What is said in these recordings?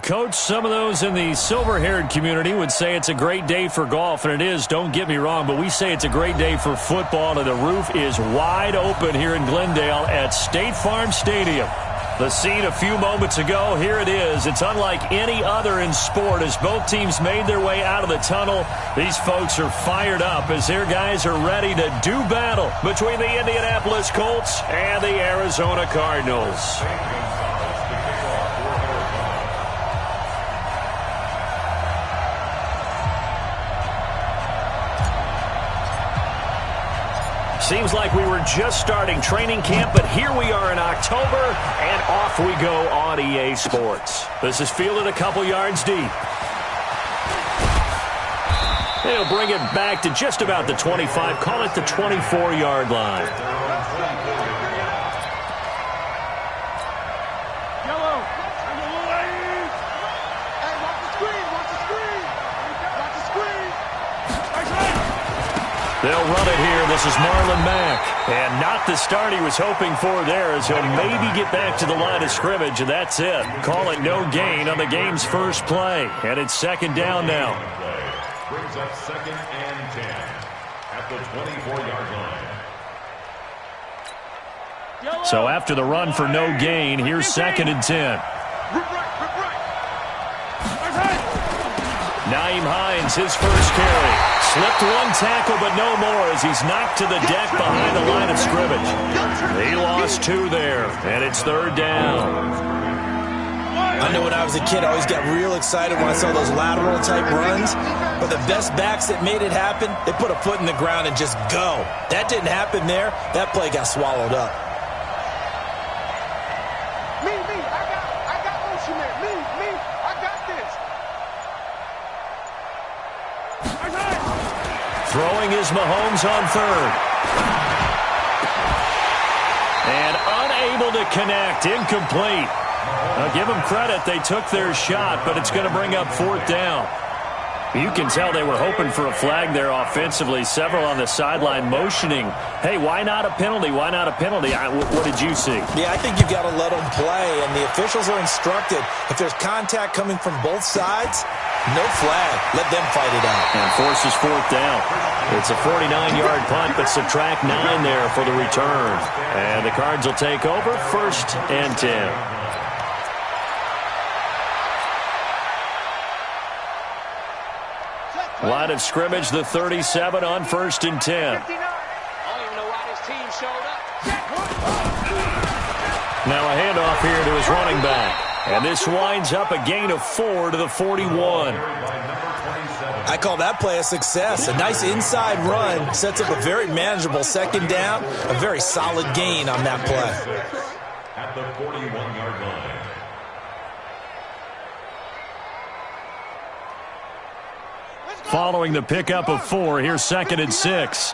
Coach, some of those in the silver-haired community would say it's a great day for golf, and it is, don't get me wrong, but we say it's a great day for football, and the roof is wide open here in Glendale at State Farm Stadium. The scene a few moments ago, here it is. It's unlike any other in sport as both teams made their way out of the tunnel. These folks are fired up as their guys are ready to do battle between the Indianapolis Colts and the Arizona Cardinals. Seems like we were just starting training camp, but here we are in October, and off we go on EA Sports. This is fielded a couple yards deep. They'll bring it back to just about the 25, call it the 24-yard line. They'll run it here. This is Marlon Mack. And not the start he was hoping for there as he'll maybe get back to the line of scrimmage, and that's it. Call it no gain on the game's first play. And it's second down now. Brings up 2nd and 10 at the 24-yard line. So after the run for no gain, here's 2nd and 10. Nyheim Hines, his first carry. Slipped one tackle, but no more as he's knocked to the deck behind the line of scrimmage. He lost 2 there, and it's 3rd down. I know when I was a kid, I always got real excited when I saw those lateral-type runs. But the best backs that made it happen, they put a foot in the ground and just go. That didn't happen there. That play got swallowed up. I got motion there. I got this. Throwing is Mahomes on 3rd. And unable to connect. Incomplete. I'll give them credit. They took their shot, but it's going to bring up 4th down. You can tell they were hoping for a flag there offensively. Several on the sideline motioning, hey, why not a penalty? Why not a penalty? What did you see? Yeah, I think you've got to let them play, and the officials are instructed. If there's contact coming from both sides, no flag. Let them fight it out. And forces 4th down. It's a 49-yard punt, but subtract 9 there for the return. And the Cards will take over 1st and 10. Line of scrimmage, the 37 on 1st and 10. I don't even know why this team showed up. Now a handoff here to his running back. And this winds up a gain of 4 to the 41. I call that play a success. A nice inside run sets up a very manageable 2nd down. A very solid gain on that play. At the 41-yard line. Following the pickup of 4, here's 2nd and 6.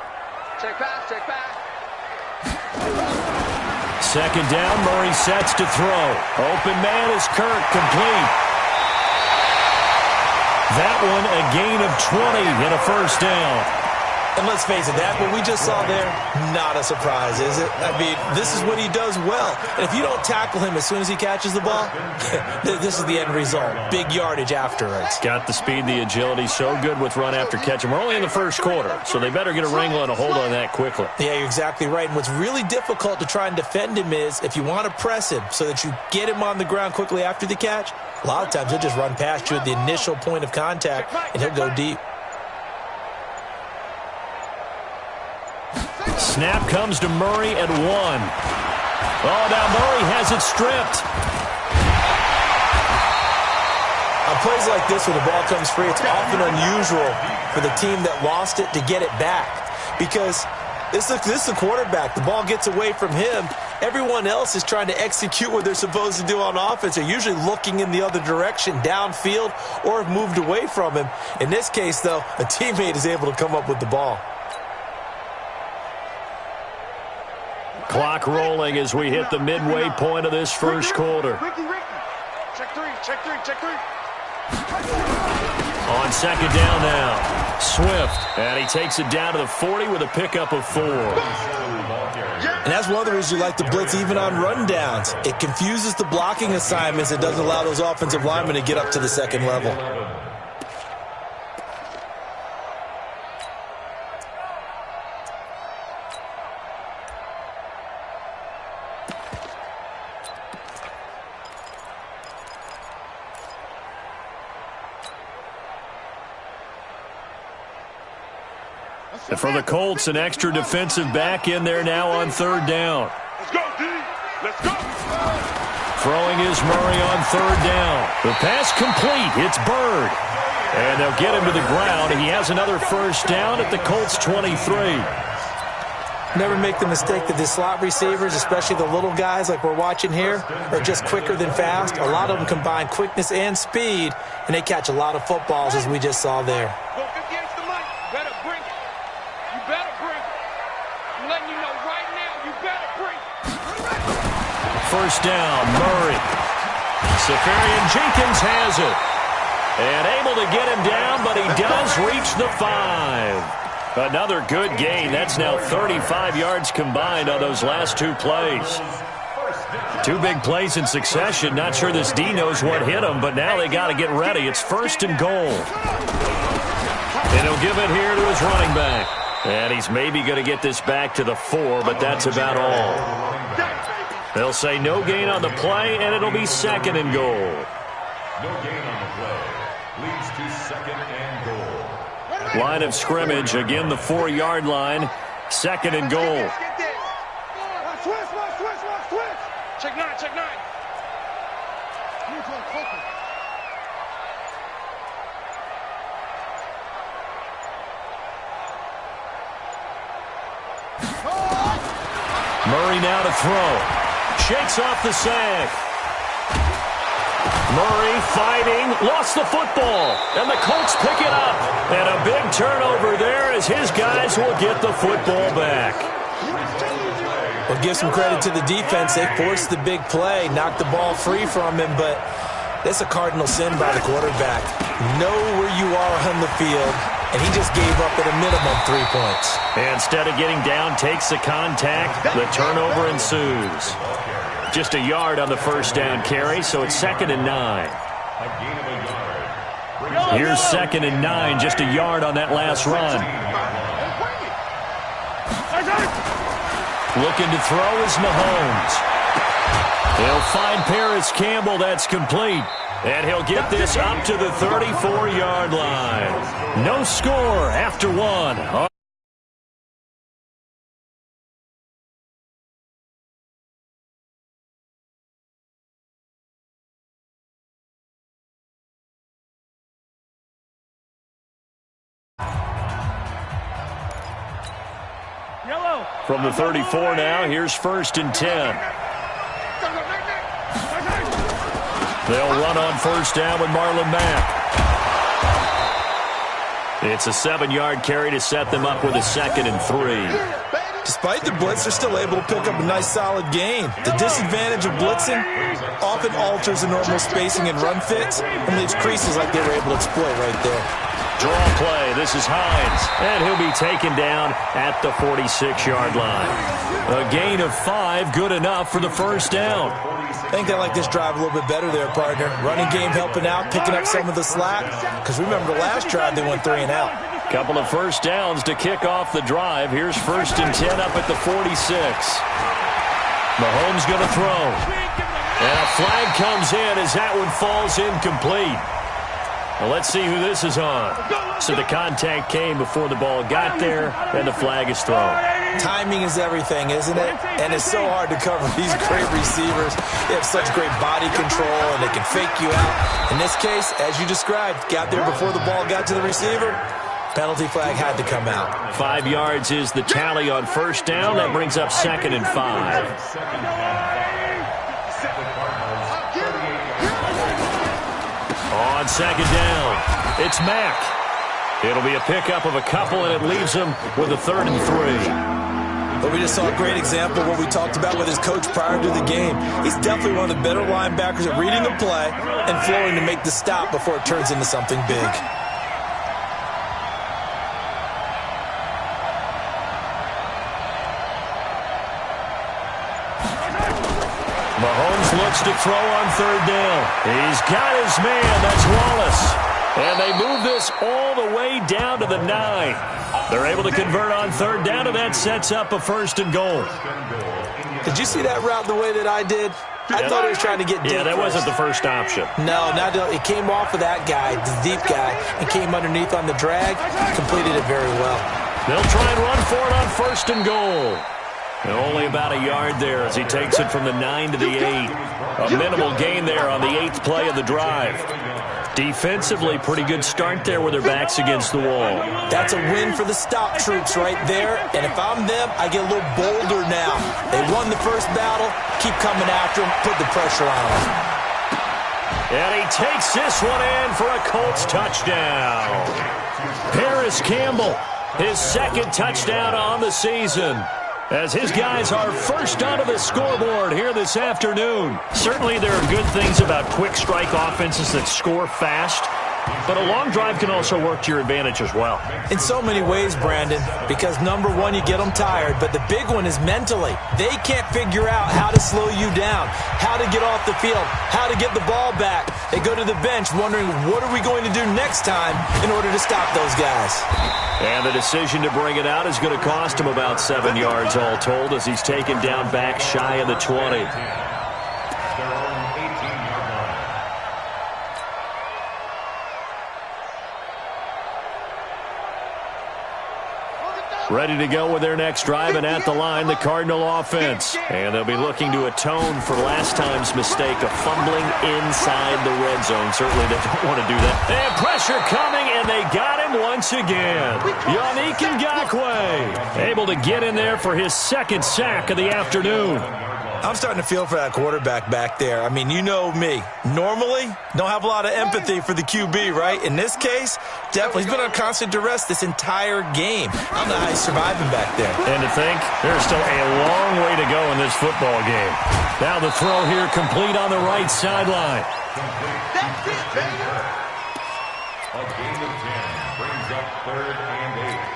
Check back. 2nd down, Murray sets to throw. Open man is Kirk, complete. That one a gain of 20 and a 1st down. And let's face it, that what we just saw there, not a surprise, is it? I mean, this is what he does well. And if you don't tackle him as soon as he catches the ball, this is the end result. Big yardage afterwards. Got the speed, the agility, so good with run after catch. And we're only in the 1st quarter, so they better get a wrangle and a hold on that quickly. Yeah, you're exactly right. And what's really difficult to try and defend him is if you want to press him so that you get him on the ground quickly after the catch, a lot of times he'll just run past you at the initial point of contact, and he'll go deep. Snap comes to Murray at 1. Oh, now Murray has it stripped. On plays like this, when the ball comes free, it's often unusual for the team that lost it to get it back. Because this is the quarterback. The ball gets away from him. Everyone else is trying to execute what they're supposed to do on offense. They're usually looking in the other direction, downfield, or have moved away from him. In this case, though, a teammate is able to come up with the ball. Clock rolling as we hit the midway point of this 1st quarter. Ricky. Check three. On 2nd down now, Swift. And he takes it down to the 40 with a pickup of 4. And that's one of the reasons you like to blitz even on rundowns. It confuses the blocking assignments. It doesn't allow those offensive linemen to get up to the second level. And for the Colts, an extra defensive back in there now on third down. Let's go, D. Let's go. Throwing is Murray on third down. The pass complete. It's Bird. And they'll get him to the ground. He has another first down at the Colts 23. Never make the mistake that the slot receivers, especially the little guys like we're watching here, are just quicker than fast. A lot of them combine quickness and speed, and they catch a lot of footballs, as we just saw there. Go against the money. Better bring it. You better bring it. I'm letting you know right now, you better bring it. First down, Murray. Safarian Jenkins has it. And able to get him down, but he does reach the 5. Another good gain. That's now 35 yards combined on those last two plays. Two big plays in succession. Not sure this D knows what hit him, but now they got to get ready. It's first and goal. And he'll give it here to his running back. And he's maybe going to get this back to the 4, but that's about all. They'll say no gain on the play, and it'll be second and goal. No gain on the play. Leads to second and goal. Line of scrimmage, again the 4-yard line. Second and goal. Switch. Check 9, check 9. Murray now to throw. Shakes off the sack. Murray fighting, lost the football, and the Colts pick it up. And a big turnover there as his guys will get the football back. Well, give some credit to the defense. They forced the big play, knocked the ball free from him, but that's a cardinal sin by the quarterback. Know where you are on the field, and he just gave up at a minimum 3 points. And instead of getting down, takes the contact, the turnover ensues. Just a yard on the first down carry, so it's second and 9. Here's second and 9, just a yard on that last run. Looking to throw is Mahomes. He'll find Paris Campbell, that's complete. And he'll get this up to the 34-yard line. No score after 1. From the 34 now, here's first and 10. They'll run on first down with Marlon Mack. It's a 7-yard carry to set them up with a second and 3. Despite the blitz, they're still able to pick up a nice solid gain. The disadvantage of blitzing often alters the normal spacing and run fits and leaves creases like they were able to exploit right there. Draw play. This is Hines. And he'll be taken down at the 46-yard line. A gain of 5, good enough for the first down. I think they like this drive a little bit better there, partner. Running game helping out, picking up some of the slack. Because remember, the last drive they went 3 and out. Couple of first downs to kick off the drive. Here's first and 10 up at the 46. Mahomes going to throw. And a flag comes in as that one falls incomplete. Well, let's see who this is on. So the contact came before the ball got there, and the flag is thrown. Timing is everything, isn't it? And it's so hard to cover these great receivers. They have such great body control, and they can fake you out. In this case, as you described, got there before the ball got to the receiver. Penalty flag had to come out. 5 yards is the tally on first down. That brings up second and 5. On second down, it's Mack. It'll be a pickup of a couple, and it leaves him with a third and 3. But we just saw a great example of what we talked about with his coach prior to the game. He's definitely one of the better linebackers at reading the play and flowing to make the stop before it turns into something big. Mahomes looks to throw on third down. He's got his man. That's Wallace. And they move this all the way down to the 9. They're able to convert on third down, and that sets up a 1st and goal. Did you see that route the way that I did? I thought he was trying to get deep. Yeah, that wasn't the first option. No, it came off of that guy, the deep guy, and came underneath on the drag. Completed it very well. They'll try and run for it on 1st and goal. And only about a yard there as he takes it from the 9 to the 8. A minimal gain there on the 8th play of the drive. Defensively, pretty good start there with their backs against the wall. That's a win for the stop troops right there. And if I'm them, I get a little bolder now. They won the first battle. Keep coming after them. Put the pressure on them. And he takes this one in for a Colts touchdown. Paris Campbell, his 2nd touchdown on the season, as his guys are first onto the scoreboard here this afternoon. Certainly there are good things about quick strike offenses that score fast, but a long drive can also work to your advantage as well. In so many ways, Brandon, because number one, you get them tired, but the big one is mentally. They can't figure out how to slow you down, how to get off the field, how to get the ball back. They go to the bench wondering, what are we going to do next time in order to stop those guys? And the decision to bring it out is going to cost him about 7 yards all told as he's taken down back shy of the 20. Ready to go with their next drive, and at the line, the Cardinal offense. And they'll be looking to atone for last time's mistake of fumbling inside the red zone. Certainly they don't want to do that. And pressure coming, and they got him once again. Yannick Ngakoue able to get in there for his 2nd sack of the afternoon. I'm starting to feel for that quarterback back there. I mean, you know me. Normally, don't have a lot of empathy for the QB, right? In this case, definitely. He's been on constant duress this entire game. I don't know how he's surviving back there. And to think, there's still a long way to go in this football game. Now the throw here complete on the right sideline. That's it, baby. A gain of 10 brings up 3rd and 8.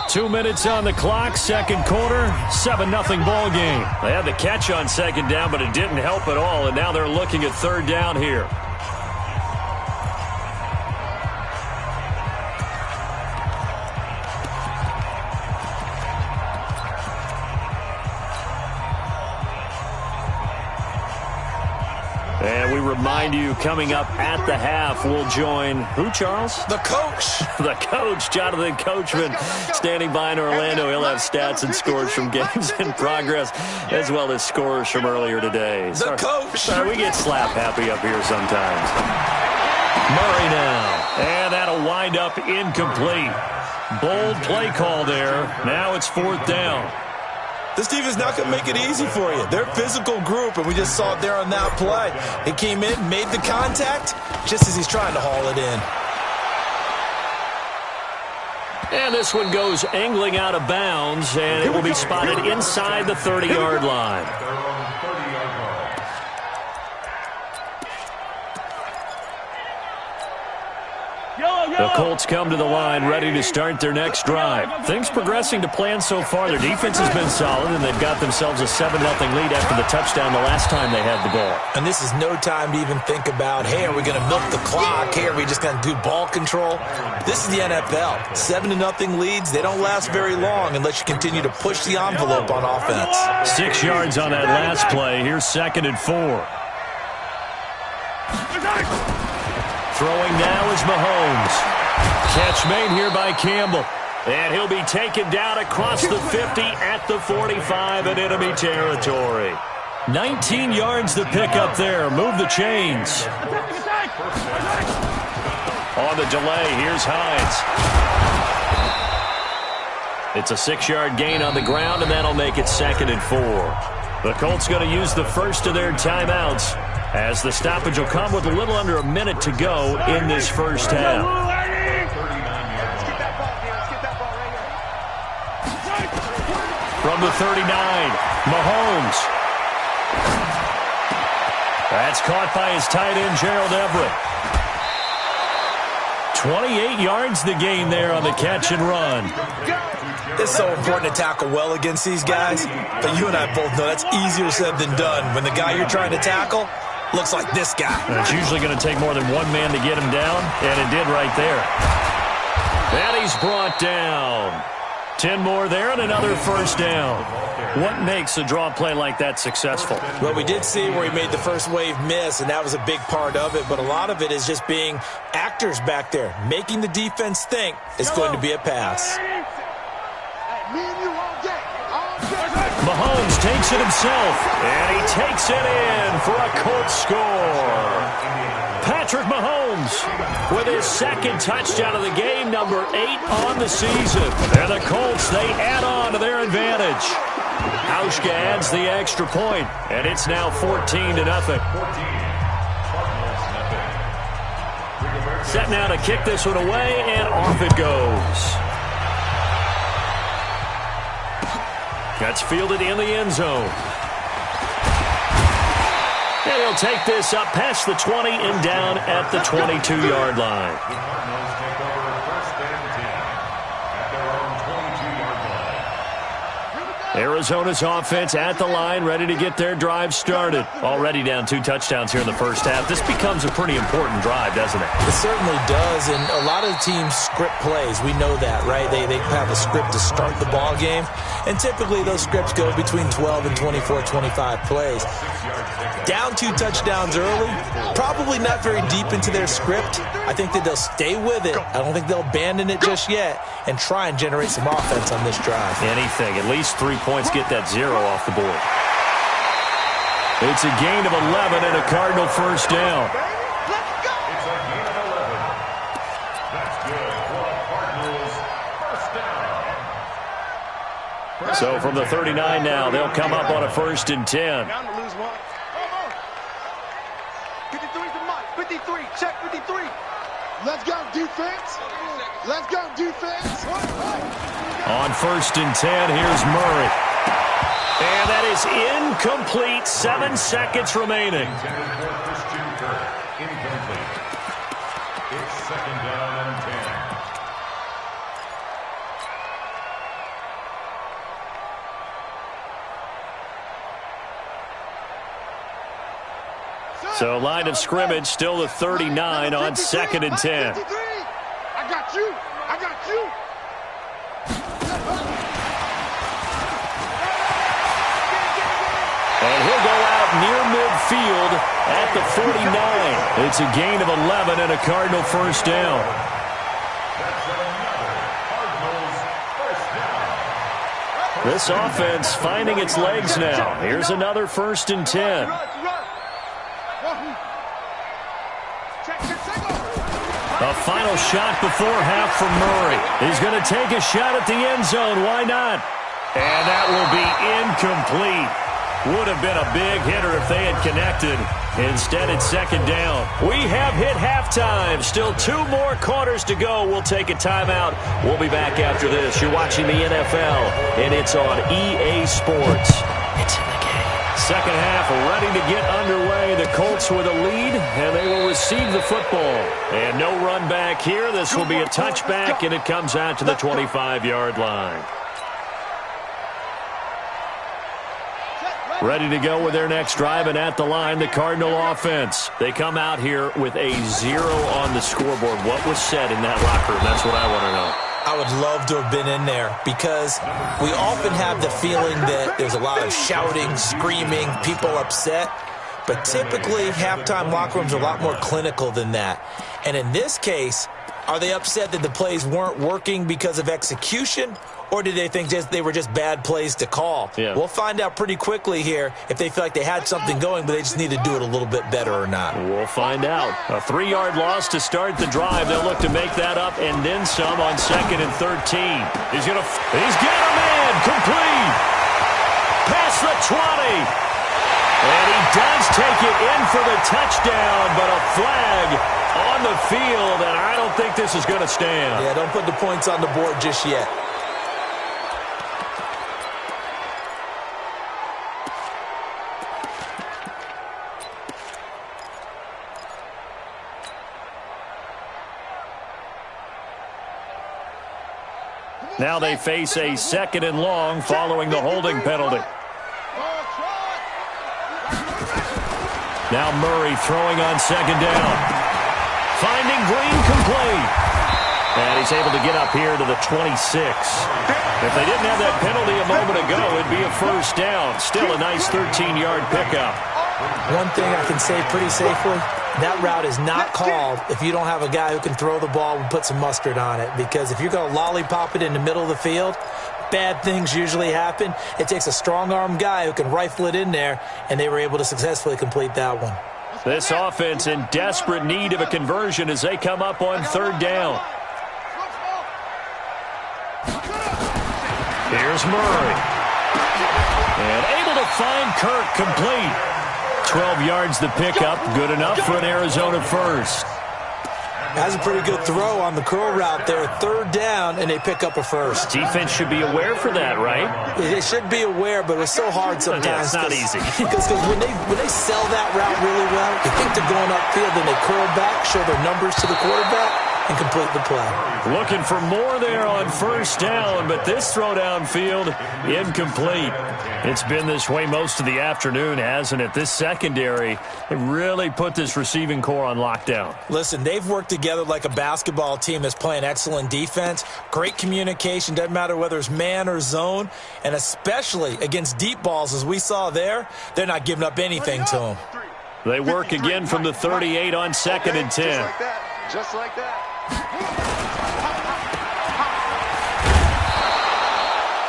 2 minutes on the clock, 2nd quarter, 7-0 ball game. They had the catch on 2nd down, but it didn't help at all, and now they're looking at 3rd down here. And we remind you, coming up at the half, we'll join who, Charles? The coach. The coach, Jonathan Coachman, standing by in Orlando. He'll have stats and scores from games in progress, as well as scores from earlier today. The coach. Sorry, we get slap happy up here sometimes. Murray now. And that'll wind up incomplete. Bold play call there. Now it's 4th down. This team is not going to make it easy for you. They're a physical group, and we just saw it there on that play. He came in, made the contact, just as he's trying to haul it in. And this one goes angling out of bounds, and it will be spotted inside the 30-yard line. The Colts come to the line ready to start their next drive. Things progressing to plan so far. Their defense has been solid, and they've got themselves a 7-0 lead after the touchdown the last time they had the ball. And this is no time to even think about, hey, are we going to milk the clock? Hey, are we just going to do ball control? This is the NFL. 7-0 leads, they don't last very long unless you continue to push the envelope on offense. 6 yards on that last play. Here's 2nd and 4. Throwing now is Mahomes. Catch made here by Campbell. And he'll be taken down across the 50 at the 45 in enemy territory. 19 yards to pick up there. Move the chains. On the delay, here's Hines. It's a 6-yard gain on the ground, and that'll make it 2nd and 4. The Colts going to use the first of their timeouts, as the stoppage will come with a little under a minute to go in this first half. From the 39, Mahomes. That's caught by his tight end, Gerald Everett. 28 yards the gain there on the catch and run. It's so important to tackle well against these guys, but you and I both know that's easier said than done when the guy you're trying to tackle looks like this guy. And it's usually going to take more than one man to get him down, and it did right there. And he's brought down. 10 more there and another first down. What makes a draw play like that successful? Well, we did see where he made the first wave miss, and that was a big part of it, but a lot of it is just being actors back there, making the defense think it's going to be a pass. Mahomes takes it himself, and he takes it in for a Colts score. Patrick Mahomes with his second touchdown of the game, number 8 on the season. And the Colts, they add on to their advantage. Hauschka adds the extra point, and it's now 14-0. Set now to kick this one away, and off it goes. That's fielded in the end zone. And he'll take this up past the 20 and down at the 22-yard line. Arizona's offense at the line, ready to get their drive started. Already down 2 touchdowns here in the first half. This becomes a pretty important drive, doesn't it? It certainly does, and a lot of the teams script plays. We know that, right? They have a script to start the ball game, and typically those scripts go between 12 and 24, 25 plays. Down 2 touchdowns early, probably not very deep into their script. I think that they'll stay with it. I don't think they'll abandon it just yet and try and generate some offense on this drive. Anything, at least 3 points, get that 0 off the board. It's a gain of 11 and a Cardinal first down. It's a gain of 11. That's good for the Cardinals first down. So from the 39 now, they'll come up on a 1st and 10. Down to lose one. 53's the mark. 53. Check 53. Let's go, defense. Let's go, defense. On 1st and 10, here's Murray. And that is incomplete. 7 seconds remaining. Incomplete. It's 2nd down and 10. So line of scrimmage still the 39 on 2nd and 10. I got you. I got you. And he'll go out near midfield at the 49. It's a gain of 11 and a Cardinal first down. That's another Cardinals first down. This offense finding its legs now. Here's another 1st and 10. A final shot before half from Murray. He's going to take a shot at the end zone. Why not? And that will be incomplete. Would have been a big hitter if they had connected. Instead, it's 2nd down. We have hit halftime. Still 2 more quarters to go. We'll take a timeout. We'll be back after this. You're watching the NFL, and it's on EA Sports. It's in the game. Second half ready to get underway. The Colts with a lead, and they will receive the football. And no run back here. This will be a touchback, and it comes out to the 25-yard line. Ready to go with their next drive, and at the line, the Cardinal offense. They come out here with a 0 on the scoreboard. What was said in that locker room? That's what I want to know. I would love to have been in there because we often have the feeling that there's a lot of shouting, screaming, people upset. But typically, halftime locker rooms are a lot more clinical than that. And in this case, are they upset that the plays weren't working because of execution? Or did they think they were just bad plays to call? Yeah. We'll find out pretty quickly here if they feel like they had something going, but they just need to do it a little bit better or not. We'll find out. A 3-yard loss to start the drive. They'll look to make that up and then some on 2nd and 13. He's got a man complete. Past the 20. And he does take it in for the touchdown, but a flag on the field, and I don't think this is going to stand. Yeah, don't put the points on the board just yet. Now they face a 2nd and long following the holding penalty. Now Murray throwing on 2nd down. Finding Green complete. And he's able to get up here to the 26. If they didn't have that penalty a moment ago, it'd be a 1st down. Still a nice 13-yard pickup. One thing I can say pretty safely, that route is not called if you don't have a guy who can throw the ball and put some mustard on it. Because if you're going to lollipop it in the middle of the field, bad things usually happen. It takes a strong-arm guy who can rifle it in there, and they were able to successfully complete that one. This offense in desperate need of a conversion as they come up on 3rd down. Here's Murray. And able to find Kirk complete. 12 yards the pickup, good enough for an Arizona 1st. That's a pretty good throw on the curl route there. 3rd down, and they pick up a 1st. Defense should be aware for that, right? They should be aware, but it's so hard sometimes. Yeah, it's not easy. Because when they sell that route really well, you think they're going upfield, then they curl back, show their numbers to the quarterback, and complete the play. Looking for more there on 1st down, but this throw downfield, incomplete. It's been this way most of the afternoon, hasn't it? This secondary, they really put this receiving core on lockdown. Listen, they've worked together like a basketball team that's playing excellent defense. Great communication, doesn't matter whether it's man or zone, and especially against deep balls, as we saw there, they're not giving up anything to them. They work again from the 38 on 2nd and 10. Just like that.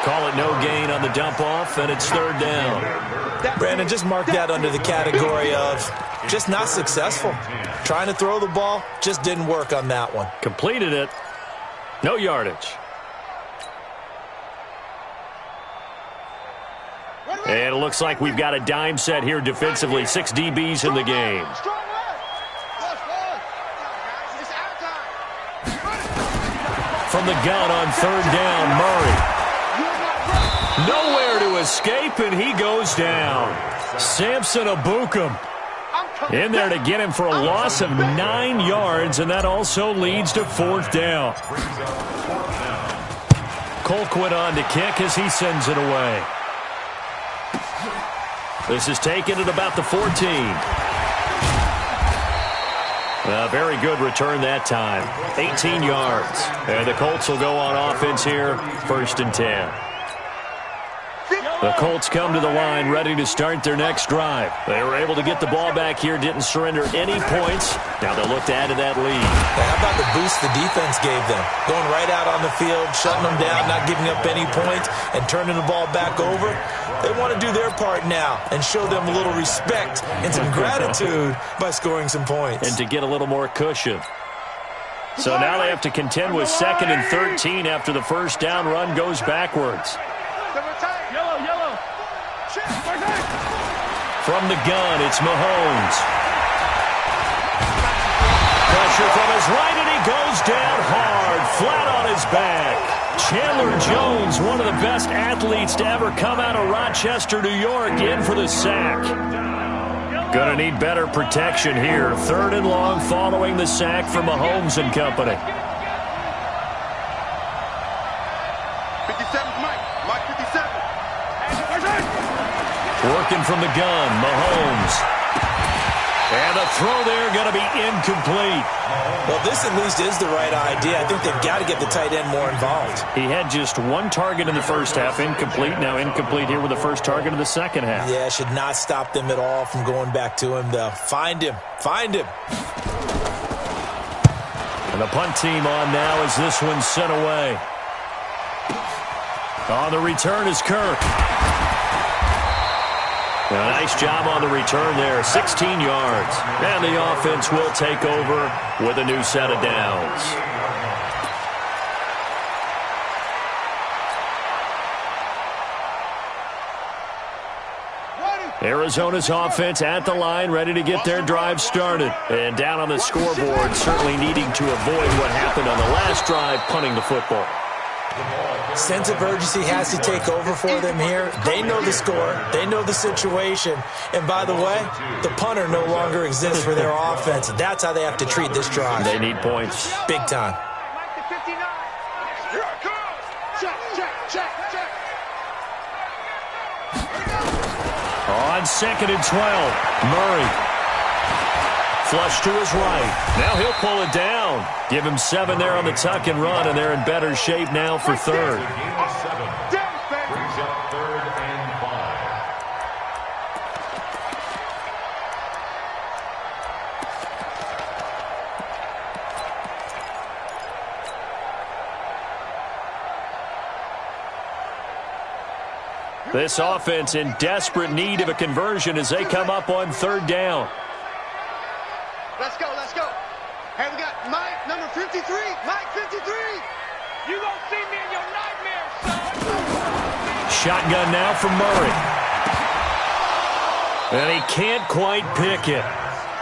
Call it no gain on the dump off, and it's 3rd down. Brandon, just mark that under the category of just not successful. Trying to throw the ball, just didn't work on that one. Completed it. No yardage. And it looks like we've got a dime set here defensively. 6 DBs in the game. From the gun on 3rd down, Murray. Nowhere to escape, and he goes down. Samson Abukum in there to get him for a loss of 9 yards, and that also leads to 4th down. Colquitt on to kick as he sends it away. This is taken at about the 14. A very good return that time. 18 yards. And the Colts will go on offense here, 1st and 10. The Colts come to the line ready to start their next drive. They were able to get the ball back here, didn't surrender any points. Now they'll look to add to that lead. How about the boost the defense gave them? Going right out on the field, shutting them down, not giving up any points, and turning the ball back over. They want to do their part now and show them a little respect and some gratitude by scoring some points. And to get a little more cushion. So now they have to contend with 2nd and 13 after the 1st down run goes backwards. From the gun, it's Mahomes. Pressure from his right, and he goes down hard, flat on his back. Chandler Jones, one of the best athletes to ever come out of Rochester, New York, in for the sack. Gonna need better protection here. 3rd and long following the sack from Mahomes and company. 57, Mike 57. Working from the gun, Mahomes. And the throw there going to be incomplete. Well, this at least is the right idea. I think they've got to get the tight end more involved. He had just 1 target in the 1st half, incomplete. Now incomplete here with the 1st target of the 2nd half. Yeah, should not stop them at all from going back to him, though. Find him. Find him. And the punt team on now as this one's sent away. On the return is Kirk. A nice job on the return there, 16 yards. And the offense will take over with a new set of downs. Arizona's offense at the line, ready to get their drive started. And down on the scoreboard, certainly needing to avoid what happened on the last drive, punting the football. Sense of urgency has to take over for them here. They know the score. They know the situation. And by the way, the punter no longer exists for their offense. That's how they have to treat this drive. They need points. Big time. Check. On 2nd and 12, Murray. Flush to his right. Now he'll pull it down. Give him 7 there on the tuck and run, and they're in better shape now for 3rd. Gain of 7. Brings up 3rd and 5. This offense in desperate need of a conversion as they come up on 3rd down. Let's go. Hey, we got Mike, number 53. Mike, 53. You gonna see me in your nightmares, son. Shotgun now from Murray. And he can't quite pick it.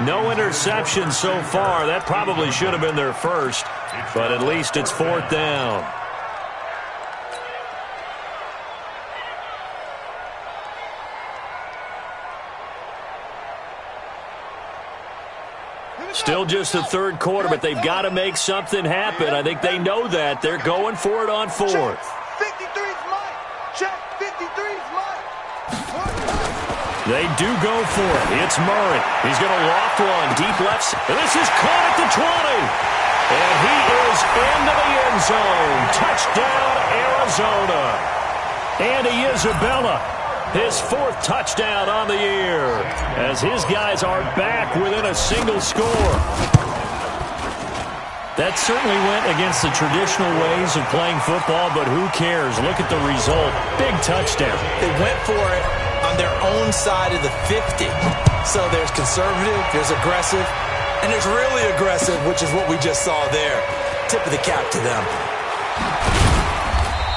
No interception so far. That probably should have been their first, but at least it's 4th down. Still just the 3rd quarter, but they've got to make something happen. I think they know that. They're going for it on 4th. 53's Mike. Check. 53's Mike. They do go for it. It's Murray. He's going to loft one. Deep left. And this is caught at the 20. And he is into the end zone. Touchdown, Arizona. Andy Isabella. His 4th touchdown on the year as his guys are back within a single score. That certainly went against the traditional ways of playing football, but who cares? Look at the result. Big touchdown. They went for it on their own side of the 50. So there's conservative, there's aggressive, and there's really aggressive, which is what we just saw there. Tip of the cap to them.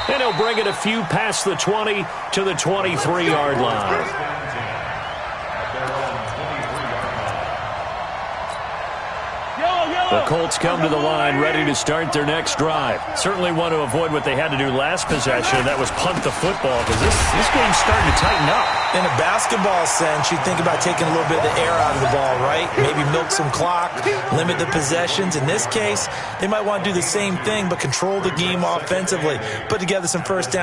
And he'll bring it a few past the 20 to the 23-yard line. The Colts come to the line ready to start their next drive. Certainly want to avoid what they had to do last possession. That was punt the football because this game's starting to tighten up. In a basketball sense, you think about taking a little bit of the air out of the ball, right? Maybe milk some clock, limit the possessions. In this case, they might want to do the same thing but control the game offensively. Put together some first down